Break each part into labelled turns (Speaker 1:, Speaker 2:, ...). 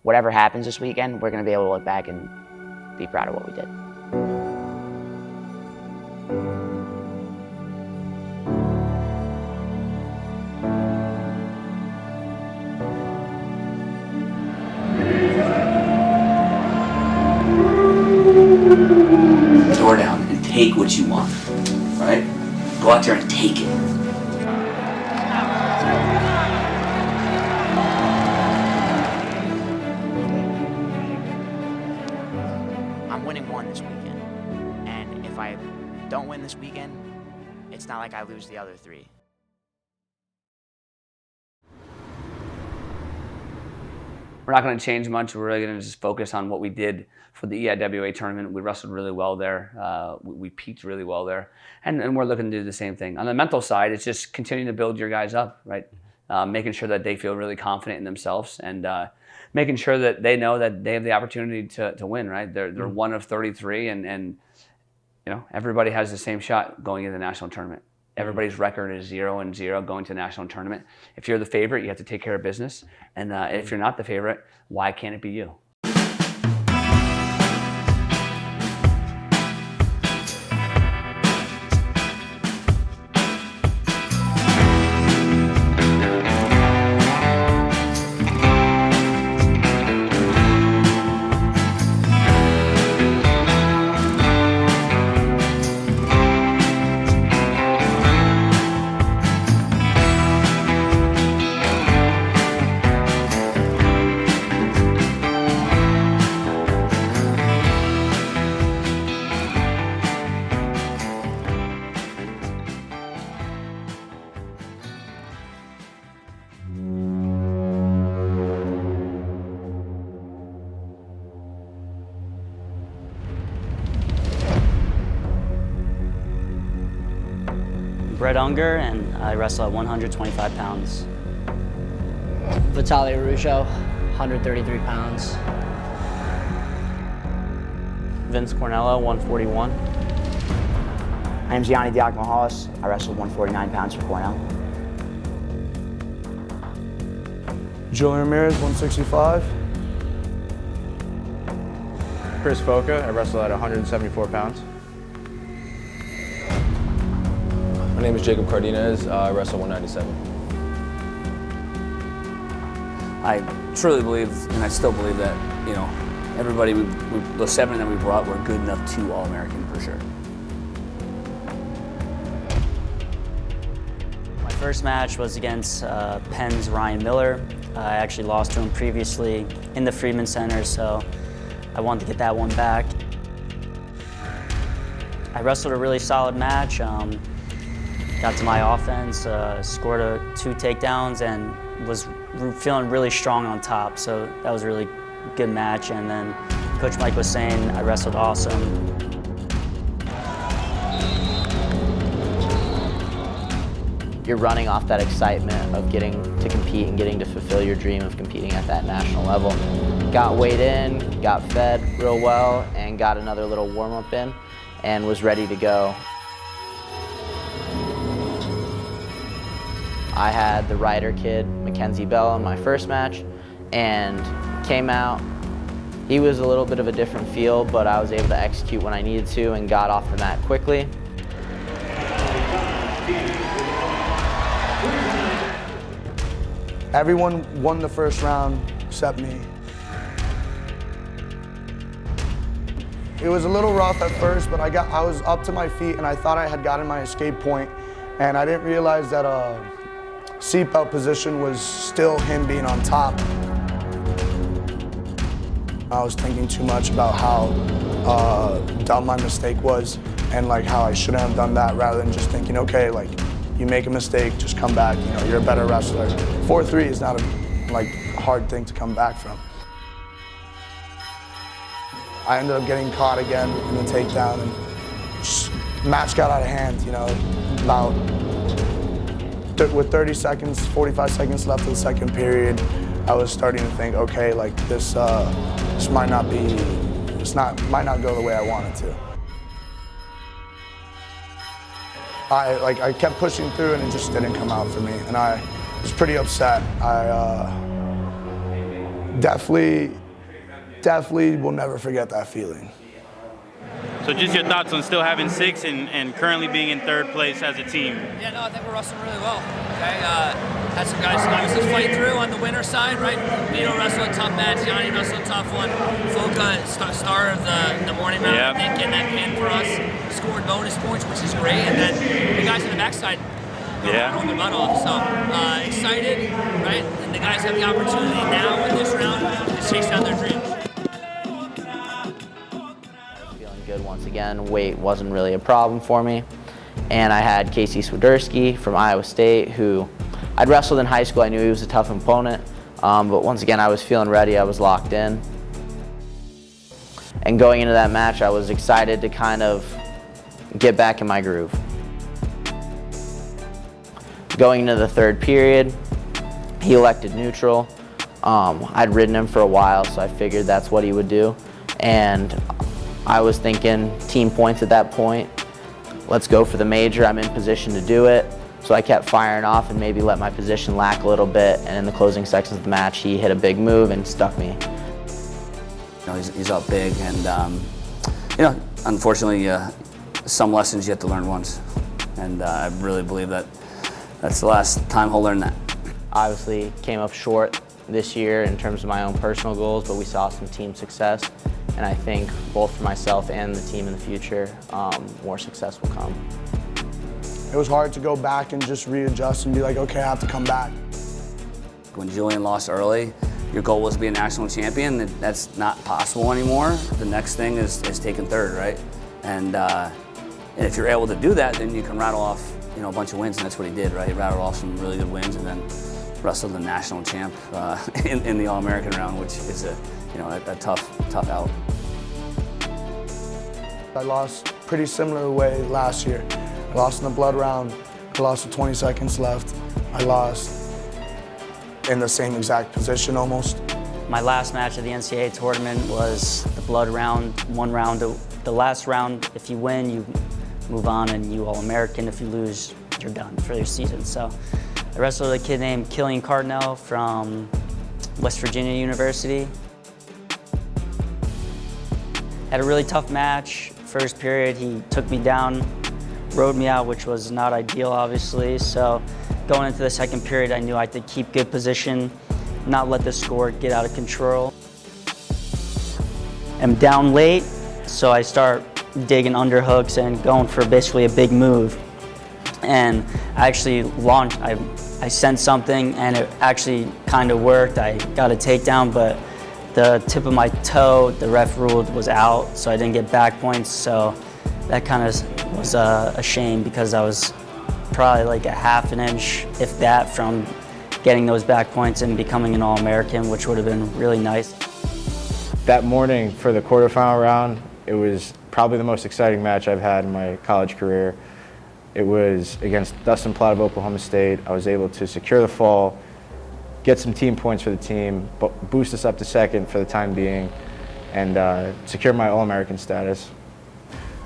Speaker 1: whatever happens this weekend, we're going to be able to look back and be proud of what we did.
Speaker 2: Door down and take what you want, right? Go out there and take it.
Speaker 1: I'm winning one this weekend, and if I don't win this weekend, it's not like I lose the other three.
Speaker 3: We're not going to change much. We're really going to just focus on what we did for the EIWA tournament. We wrestled really well there. We peaked really well there. And we're looking to do the same thing. On the mental side, it's just continuing to build your guys up, right? Making sure that they feel really confident in themselves and making sure that they know that they have the opportunity to win, right? They're one of 33 and you know, everybody has the same shot going into the national tournament. Everybody's record is 0-0 going to the national tournament. If you're the favorite, you have to take care of business. And if you're not the favorite, why can't it be you?
Speaker 4: Ungar, and I wrestle at 125 pounds.
Speaker 5: Vito Arujau, 133 pounds.
Speaker 4: Cornella, 141.
Speaker 1: My name's Yianni Diakomihalis. I wrestled 149 pounds for Cornell.
Speaker 6: Julian Ramirez, 165.
Speaker 7: Foca, I wrestle at 174 pounds.
Speaker 8: My name is Cardenas. I wrestle 197.
Speaker 3: I truly believe, and I still believe that, you know, everybody, the 7 that we brought were good enough to All-American for sure.
Speaker 4: My first match was against Penn's Ryan Miller. I actually lost to him previously in the Freedman Center, so I wanted to get that one back. I wrestled a really solid match. Got to my offense, scored 2 takedowns, and was feeling really strong on top. So that was a really good match. And then Coach Mike was saying I wrestled awesome.
Speaker 5: You're running off that excitement of getting to compete and getting to fulfill your dream of competing at that national level. Got weighed in, got fed real well, and got another little warm-up in, and was ready to go. I had the Ryder kid, Mackenzie Bell, in my first match, and came out. He was a little bit of a different feel, but I was able to execute when I needed to and got off the mat quickly.
Speaker 6: Everyone won the first round except me. It was a little rough at first, but I was up to my feet and I thought I had gotten my escape point, and I didn't realize that seatbelt position was still him being on top. I was thinking too much about how dumb my mistake was and like how I shouldn't have done that, rather than just thinking, okay, like you make a mistake, just come back, you know, you're a better wrestler. 4-3 is not a hard thing to come back from. I ended up getting caught again in the takedown, and just, match got out of hand, you know, with 30 seconds, 45 seconds left of the second period, I was starting to think, okay, like this might not go the way I want it to. I kept pushing through and it just didn't come out for me, and I was pretty upset. definitely will never forget that feeling.
Speaker 9: So just your thoughts on still having 6 and currently being in 3rd place as a team?
Speaker 10: Yeah, no, I think we're wrestling really well. Okay, had some guys obviously fight through on the winner side, right? Vito wrestled a tough match, Yianni wrestled a tough one. Foca, star of the morning round, I think, getting that pin for us, scored bonus points, which is great. And then the guys on the backside throwing their butt off. So excited, right? And the guys have the opportunity now in this round to chase down their dreams.
Speaker 5: Good once again. Weight wasn't really a problem for me. And I had Casey Swiderski from Iowa State, who I'd wrestled in high school. I knew he was a tough opponent, but once again, I was feeling ready. I was locked in. And going into that match, I was excited to kind of get back in my groove. Going into the 3rd period, he elected neutral. I'd ridden him for a while, so I figured that's what he would do. And I was thinking team points at that point. Let's go for the major. I'm in position to do it. So I kept firing off and maybe let my position lack a little bit. And in the closing sections of the match, he hit a big move and stuck me.
Speaker 3: You know, he's up big, and you know, unfortunately, some lessons you have to learn once, and I really believe that that's the last time he'll learn that.
Speaker 5: Obviously, came up short this year in terms of my own personal goals, but we saw some team success. And I think both for myself and the team in the future, more success will come.
Speaker 6: It was hard to go back and just readjust and be like, okay, I have to come back.
Speaker 3: When Julian lost early, your goal was to be a national champion. That's not possible anymore. The next thing is taking 3rd, right? And if you're able to do that, then you can rattle off, you know, a bunch of wins, and that's what he did, right? He rattled off some really good wins, and then wrestled the national champ in the All-American round, which is a tough out.
Speaker 6: I lost pretty similar way last year. I lost in the blood round. I lost with 20 seconds left. I lost in the same exact position almost.
Speaker 4: My last match of the NCAA tournament was the blood round, 1 round. The last round, if you win, you move on and you All-American. If you lose, you're done for your season. So I wrestled a kid named Cornell from West Virginia University. Had a really tough match. First period, he took me down, rode me out, which was not ideal, obviously. So going into the 2nd period, I knew I had to keep good position, not let the score get out of control. I'm down late, so I start digging underhooks and going for basically a big move. And I actually launched, I sent something, and it actually kind of worked. I got a takedown, but the tip of my toe, the ref ruled, was out, so I didn't get back points. So that kind of was a shame, because I was probably like a half an inch, if that, from getting those back points and becoming an All-American, which would have been really nice.
Speaker 7: That morning for the quarterfinal round, it was probably the most exciting match I've had in my college career. It was against Dustin Platt of Oklahoma State. I was able to secure the fall, get some team points for the team, boost us up to 2nd for the time being, and secure my All-American status.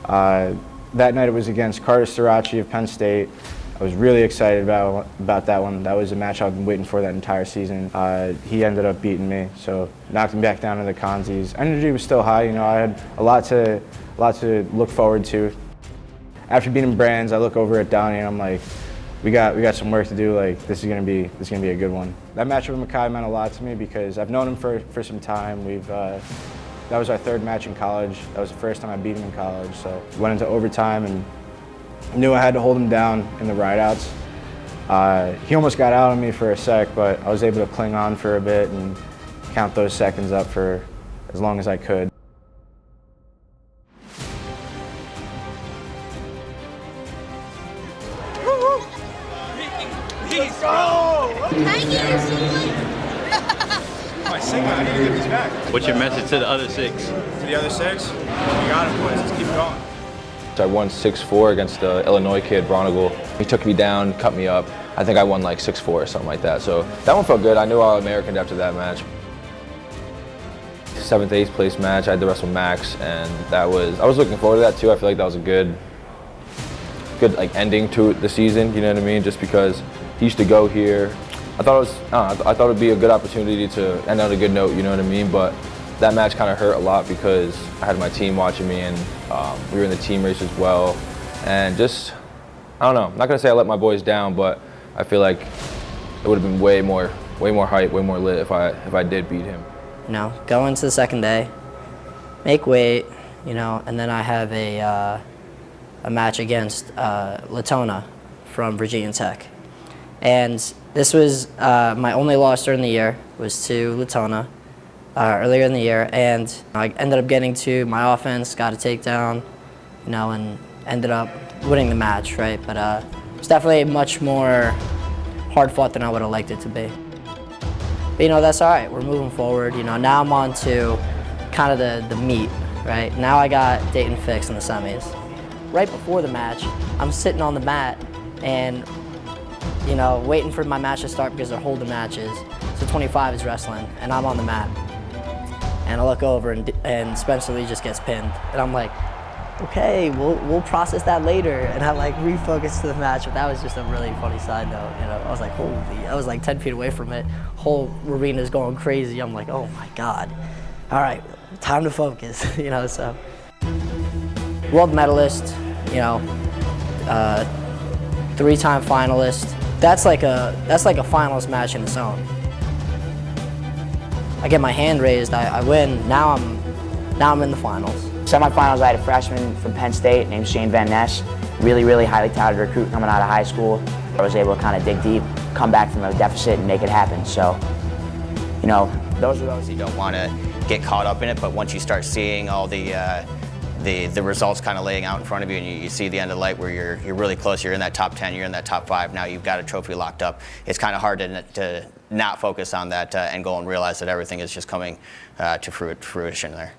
Speaker 7: That night it was against Carter Sirachi of Penn State. I was really excited about that one. That was a match I've been waiting for that entire season. He ended up beating me, so knocked him back down to the consies. Energy was still high. You know, I had a lot to look forward to. After beating Brands, I look over at Donnie and I'm like, we got some work to do. Like, this is gonna be a good one. That match with Makai meant a lot to me, because I've known him for some time. That was our 3rd match in college. That was the first time I beat him in college. So went into overtime and knew I had to hold him down in the rideouts. He almost got out on me for a sec, but I was able to cling on for a bit and count those seconds up for as long as I could.
Speaker 10: Let's go!
Speaker 9: What's your message to the other 6?
Speaker 7: To the other 6, we got him, boys. Let's keep going.
Speaker 8: I won 6-4 against the Illinois kid, Bronigal. He took me down, cut me up. I think I won like 6-4 or something like that. So that one felt good. I knew I was American after that match. 7th, 8th place match, I had to wrestle Max, and I was looking forward to that too. I feel like that was a good like ending to the season, you know what I mean? Just because he used to go here, I thought it would be a good opportunity to end on a good note, you know what I mean? But that match kind of hurt a lot because I had my team watching me, and we were in the team race as well. And just, I don't know, I'm not gonna say I let my boys down, but I feel like it would have been way more hype, way more lit if I did beat him.
Speaker 5: You know, go into the second day, make weight, you know, and then I have a match against Latona from Virginia Tech. And this was my only loss during the year, was to Latona earlier in the year, and I ended up getting to my offense, got a takedown, you know, and ended up winning the match, right? But it's definitely much more hard fought than I would have liked it to be. But, you know, that's all right, we're moving forward. You know, now I'm on to kind of the meat, right? Now I got Dayton fixed in the semis. Right before the match, I'm sitting on the mat and, you know, waiting for my match to start because they're holding matches. So 25 is wrestling, and I'm on the mat. And I look over, and Spencer Lee just gets pinned. And I'm like, okay, we'll process that later. And I like refocus to the match, but that was just a really funny side note. You know, I was like, holy, I was like 10 feet away from it. Whole arena's going crazy. I'm like, oh my God. All right, time to focus, you know, so. World medalist, you know, 3-time finalist. That's like a finalist match in its own. I get my hand raised, I win. Now I'm in the finals.
Speaker 11: Semifinals, I had a freshman from Penn State named Shane Van Ness. Really highly touted recruit coming out of high school. I was able to kind of dig deep, come back from a deficit, and make it happen. So, you know, those are those.
Speaker 12: You don't want to get caught up in it, but once you start seeing all the results kind of laying out in front of you, and you see the end of the light where you're really close, you're in that top 10, you're in that top 5, now you've got a trophy locked up. It's kind of hard to not focus on that and go and realize that everything is just coming to fruition there.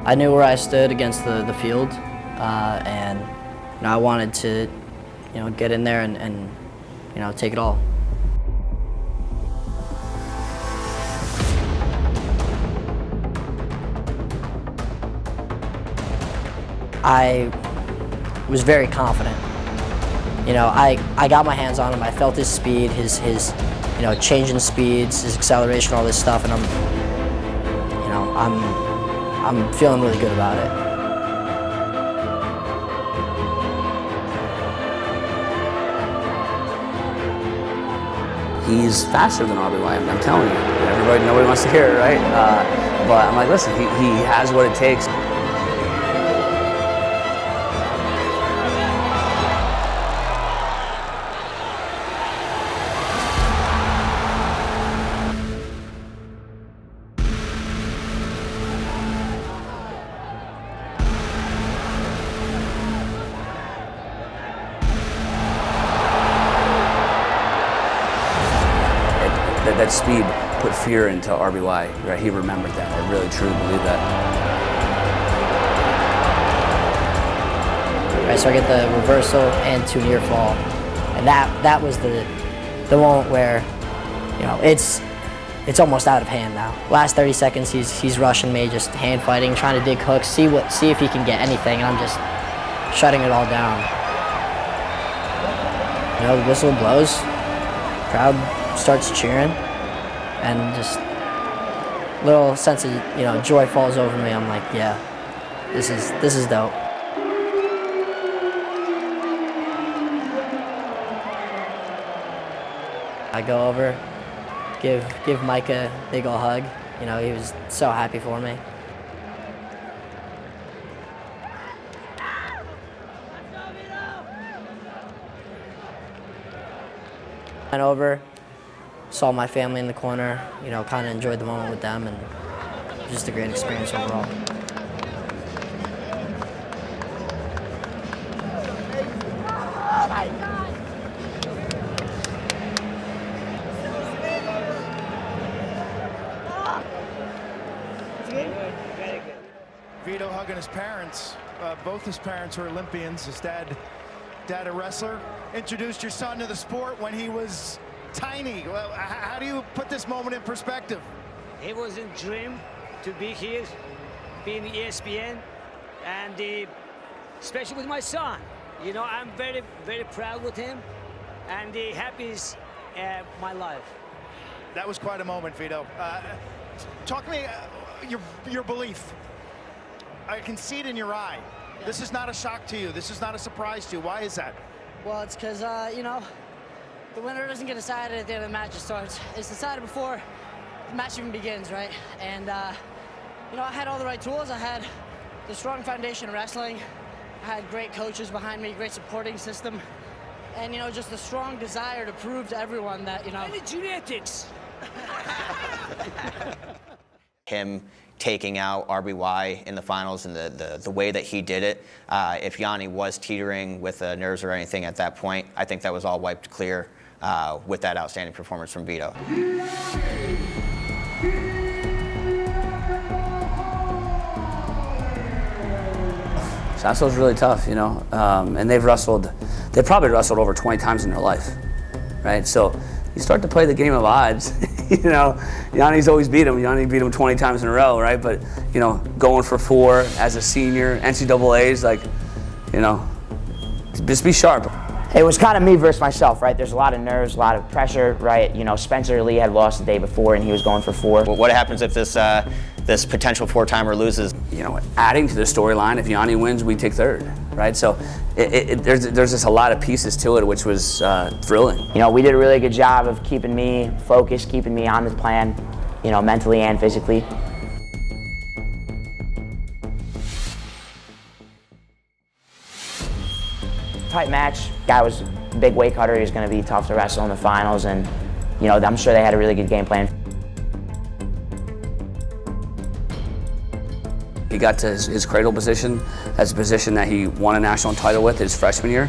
Speaker 5: I knew where I stood against the field, and you know, I wanted to, you know, get in there and you know, take it all. I was very confident. You know, I got my hands on him. I felt his speed, his you know, changing speeds, his acceleration, all this stuff, and I'm feeling really good about it.
Speaker 3: He's faster than RBY, I'm telling you. Nobody wants to hear it, right? But I'm like, listen, he has what it takes. That speed put fear into RBY, right? He remembered that. I really, truly believe that.
Speaker 5: Right, so I get the reversal and 2 near fall, and that was the moment where, you know, it's almost out of hand now. Last 30 seconds, he's rushing me, just hand fighting, trying to dig hooks, see if he can get anything, and I'm just shutting it all down. You know, the whistle blows, crowd starts cheering. And just a little sense of, you know, joy falls over me. I'm like, yeah, this is dope. I go over, give Mike a big ol' hug. You know, he was so happy for me. Went over. Saw my family in the corner, you know, kind of enjoyed the moment with them, and just a great experience overall.
Speaker 13: Vito hugging his parents. Both his parents were Olympians. His dad a wrestler. Introduced your son to the sport when he was tiny. Well, how do you put this moment in perspective?
Speaker 14: It was a dream to be here, being ESPN, and especially with my son. You know, I'm very, very proud with him, and the happiest my life.
Speaker 13: That was quite a moment, Vito. Talk to me your belief. I can see it in your eye.
Speaker 15: Yeah.
Speaker 13: This is not a shock to you. This is not a surprise to you. Why is that?
Speaker 15: Well, it's because, you know, the winner doesn't get decided at the end of the match starts. It's decided before the match even begins, right? And, you know, I had all the right tools. I had the strong foundation of wrestling. I had great coaches behind me, great supporting system. And, you know, just a strong desire to prove to everyone that, you know...
Speaker 14: And the genetics!
Speaker 12: Him taking out RBY in the finals and the way that he did it, if Yianni was teetering with nerves or anything at that point, I think that was all wiped clear with that outstanding performance from Vito.
Speaker 3: Sasso was really tough, you know, and they've probably wrestled over 20 times in their life, right? So you start to play the game of odds. You know, Yianni's always beat him. Yianni beat him 20 times in a row, right? But, you know, going for 4 as a senior, NCAA's, like, you know, just be sharp.
Speaker 11: It was kind of me versus myself, right? There's a lot of nerves, a lot of pressure, right? You know, Spencer Lee had lost the day before and he was going for 4.
Speaker 12: What happens if this potential 4-timer loses?
Speaker 3: You know, adding to the storyline, if Yianni wins, we take 3rd, right? So there's just a lot of pieces to it, which was thrilling.
Speaker 11: You know, we did a really good job of keeping me focused, keeping me on the plan, you know, mentally and physically. Tight match. Guy was a big weight cutter. He was going to be tough to wrestle in the finals, and you know, I'm sure they had a really good game plan.
Speaker 3: He got to his cradle position. That's a position that he won a national title with his freshman year.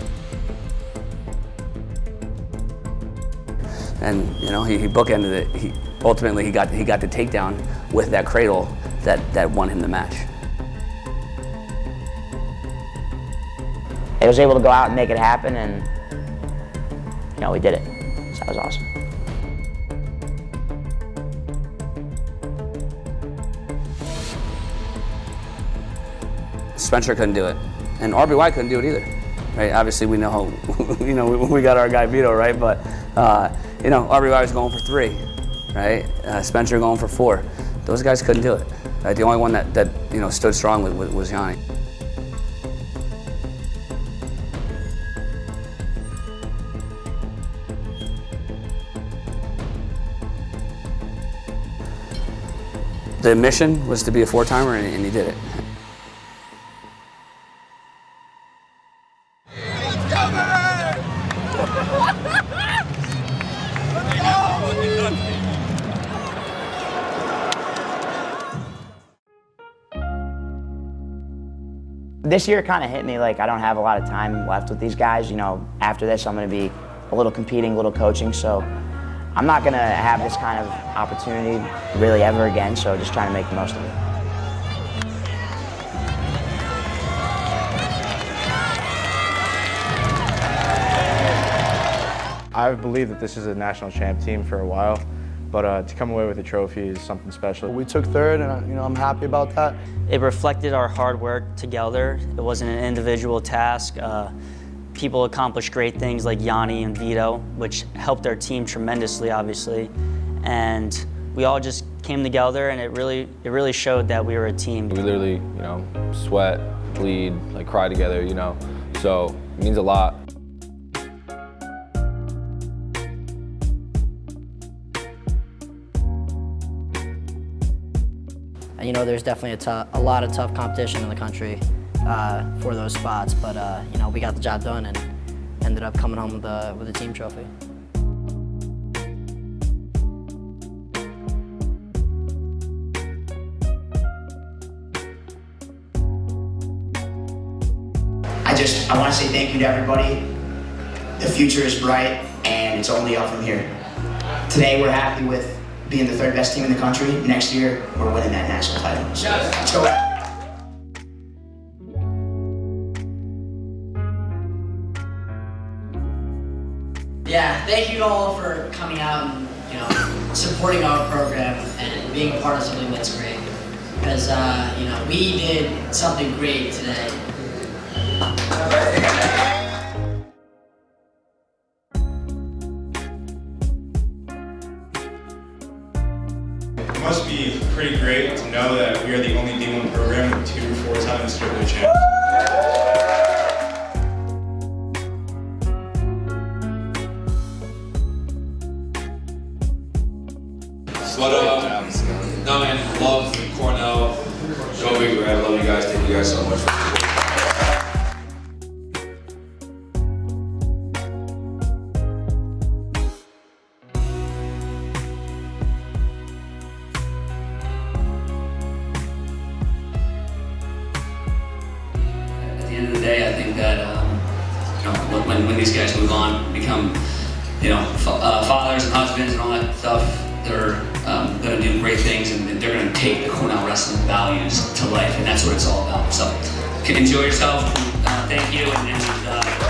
Speaker 3: And you know, he bookended it. Ultimately he got the takedown with that cradle that won him the match.
Speaker 11: He was able to go out and make it happen, and you know, we did it. So that was awesome.
Speaker 3: Spencer couldn't do it, and RBY couldn't do it either, right? Obviously, we know you know, we got our guy Vito, right? But you know, RBY was going for 3, right? Spencer going for 4. Those guys couldn't do it. Right? The only one that you know, stood strong was Yianni. The mission was to be a 4-timer, and he did it.
Speaker 11: This year kind of hit me like I don't have a lot of time left with these guys. You know, after this I'm going to be a little competing, a little coaching, so I'm not going to have this kind of opportunity really ever again, so just trying to make the most of it.
Speaker 7: I've believed that this is a national champ team for a while, but to come away with a trophy is something special.
Speaker 6: We took 3rd, and you know, I'm happy about that.
Speaker 4: It reflected our hard work together. It wasn't an individual task. People accomplished great things like Yianni and Vito, which helped our team tremendously, obviously. And we all just came together, and it really showed that we were a team.
Speaker 8: We literally, you know, sweat, bleed, like cry together, you know. So it means a lot.
Speaker 15: You know, there's definitely a lot of tough competition in the country for those spots, but you know, we got the job done and ended up coming home with a team trophy.
Speaker 1: I want to say thank you to everybody. The future is bright, and it's only up from here. Today, we're happy with being the 3rd best team in the country. Next year, we're winning that national title. So, let's go.
Speaker 15: thank you all for coming out and supporting our program and being a part of something that's great. Because we did something great today.
Speaker 16: It must be pretty great to know that we are the only D1 program with 2 4-time NCAA champs.
Speaker 17: But no man, love Cornell. Go big, I love you guys. Thank you guys so much.
Speaker 3: At the end of the day, I think that when these guys move on, become fathers and husbands and all that stuff, they're going to do great things, and they're going to take the Cornell wrestling values to life, and that's what it's all about. So, enjoy yourself. Thank you, and